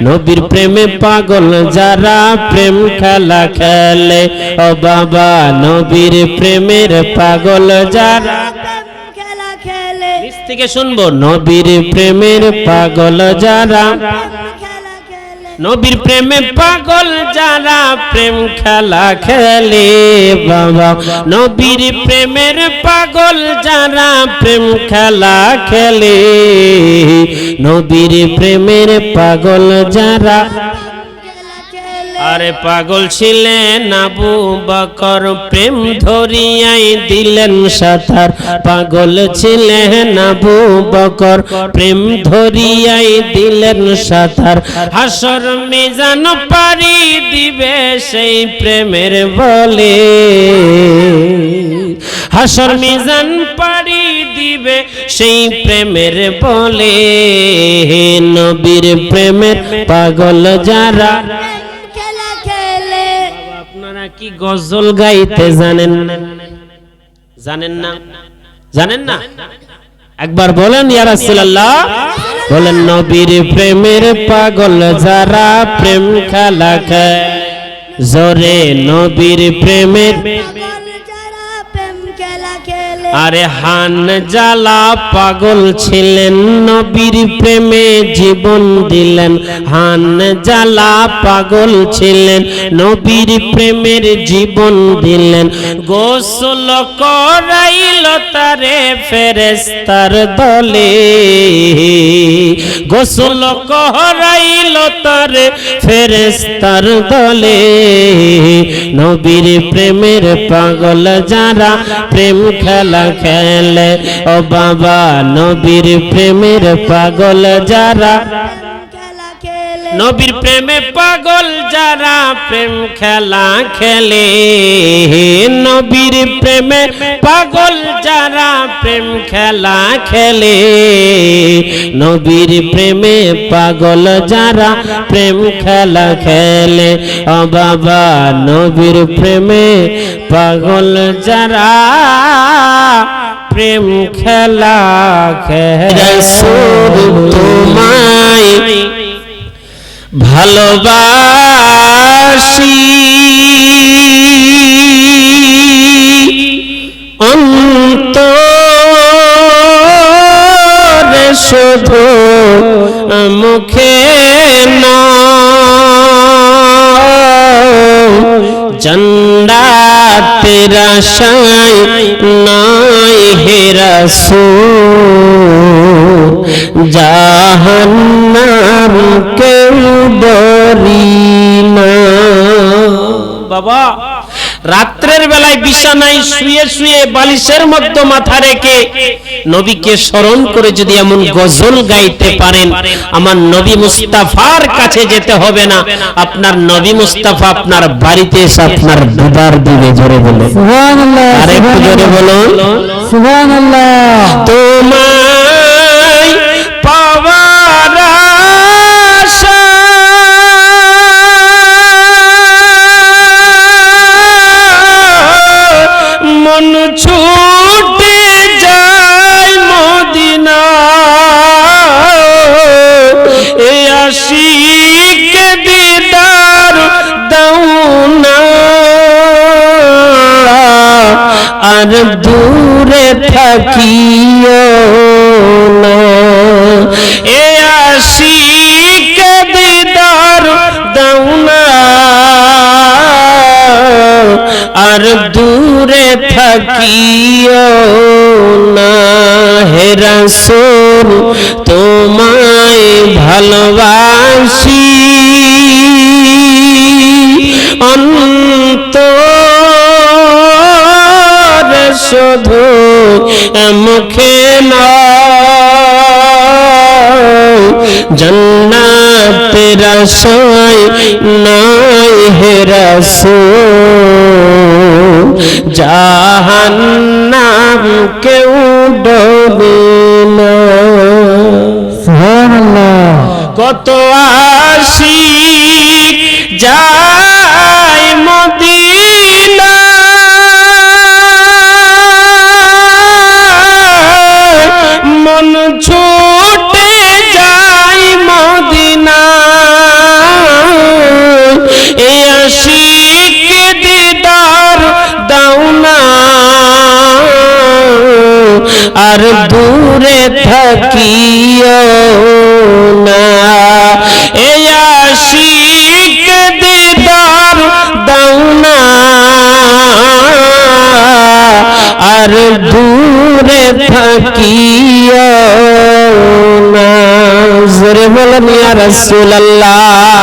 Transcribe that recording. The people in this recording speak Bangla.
নবীর প্রেমে পাগল যারা প্রেম খেলা খেলে ও বাবা নবীর প্রেমের পাগল যারা খেলা খেলে নিচ থেকে শুনবো নবীর প্রেমের পাগল যারা খেলা খেলে নবীর প্রেমে পাগল যারা প্রেম খেলা খেলে বাবা নবীর প্রেমের পাগল যারা প্রেম খেলা খেলে নবীর প্রেমের পাগল যারা খেলা খেলে আরে পাগল ছিলেন আবু বকর প্রেম ধরিয়াই দিলেন সাঁতার পাগল ছিলেন আবু বকর প্রেম ধরিয়াই দিলেন সাঁতার হাসর মিজান পারি দিবে সেই প্রেমের বলে হাসর মিজান পারি দিবে সেই প্রেমের বলে নবীর প্রেমের পাগল যারা খেলা খেলে আপনারা কি গজল গাইতে জানেন না জানেন না জানেন না একবার বলেন ইয়া রাসূলুল্লাহ বলেন নবীর প্রেমের পাগল যারা প্রেম খেলা খেলে জোরে নবীর প্রেমের পাগল যারা প্রেম খেলা খেলে আরে হানজালা পাগল ছিলেন নবীর প্রেমে জীবন দিলেন হানজালা পাগল ছিলেন নবীর প্রেমের জীবন দিলেন গোসল করাইল তারে ফেরেশতার দলে গোসল করাইল তারে ফেরেশতার দলে নবীর প্রেমের পাগল যারা প্রেম খেলা খেলে ও বাবা নবীর প্রেমের পাগল যারা খেলা খেলে নবীর প্রেমে পাগল যারা প্রেম খেলা খেলে নবীর প্রেমে পাগল যারা প্রেম খেলা খেলে নবীর প্রেমে পাগল যারা প্রেম খেলা খেলে ও বাবা নবীর প্রেমে পাগল যারা প্রেম খেলা খেলে তোমায় ভালোবাসি অন্তরে শুধু মুখে জান্নাতের আশায় নাই হে রাসূল জাহান্নাম কেউ ডরি না বাবা রাত্রের বেলায় বিছানায় শুয়ে শুয়ে বালিশের মধ্যে মাথা রেখে নবীকে স্মরণ করে যদি এমন গজল গাইতে পারেন আমার নবী মুস্তাফার কাছে যেতে হবে না আপনার নবী মুস্তাফা আপনার বাড়িতে এসে আপনার দিদার দিবে জোরে বলে সুবহানাল্লাহ আরেকটু জোরে বলুন সুবহানাল্লাহ তোমায় পাওয়ার মন ছুটে যায় মদিনা এ আশিক দিদার দাও না আর দূরে থাকিও না এ আশিক দিদার দাও না আর দূরে থাকিও না হে রাসূল তোমায় ভালোবাসি অন্তরে শুধু মুখে নয় জান্নাতের আশায় নাই হে রাসূল জাহান্নাম কেউ ডরে না সুবহানাল্লাহ কত আশিক যায় মদিনা মন ছুটে যায় মদিনা আর দূরে থাকিও না এই আশিক দিদার দাও না আর দূরে থাকিও না জোরে বলেন ইয়া রাসূলুল্লাহ